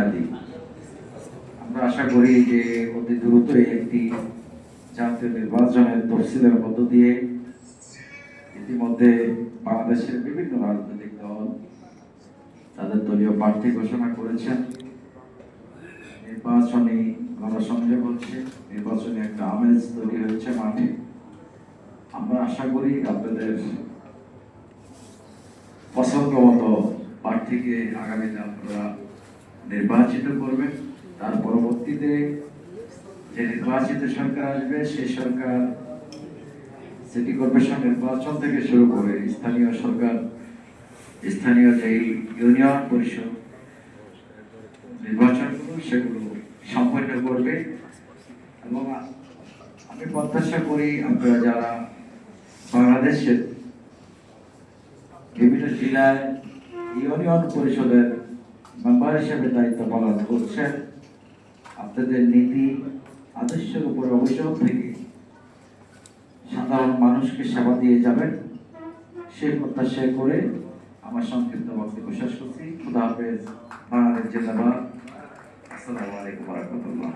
ইত্যাদি। আমরা আশা করি যে অতি দ্রুতই একটি জাতীয় নির্বাচনের তফসিলের মধ্য দিয়ে ইতিমধ্যে বাংলাদেশের বিভিন্ন রাজনৈতিক দল তাদের দলীয় প্রার্থী ঘোষণা করেছেন। নির্বাচনী গণসংযোগ হচ্ছে, নির্বাচনী একটা আমেজ তৈরি হচ্ছে মাঠে। আমরা আশা করি আপনাদের পছন্দ মতো প্রার্থীকে আগামীতে আপনারা নির্বাচিত করবেন। তার পরবর্তীতে যে নির্বাচিত সরকার আসবে সেই সরকার সিটি কর্পোরেশন নির্বাচন থেকে শুরু করে স্থানীয় সরকার, স্থানীয় যে ইউনিয়ন পরিষদ নির্বাচনগুলো সেগুলো সম্পন্ন করবে। এবং আমি প্রত্যাশা করি আপনারা যারা বাংলাদেশের বিভিন্ন জেলায় ইউনিয়ন পরিষদের মেম্বার হিসেবে দায়িত্ব পালন করছেন, আপনাদের নীতি আদর্শের উপর অবসর থেকে সাধারণ মানুষকে সেবা দিয়ে যাবেন সেই প্রত্যাশা করে আমার সংক্ষিপ্ত বক্তব্য শেষ করছি। খুদা হাফেজ। বাংলাদেশ জিন্দাবাদ। আসসালামু আলাইকুম ওয়া রাহমাতুল্লাহ।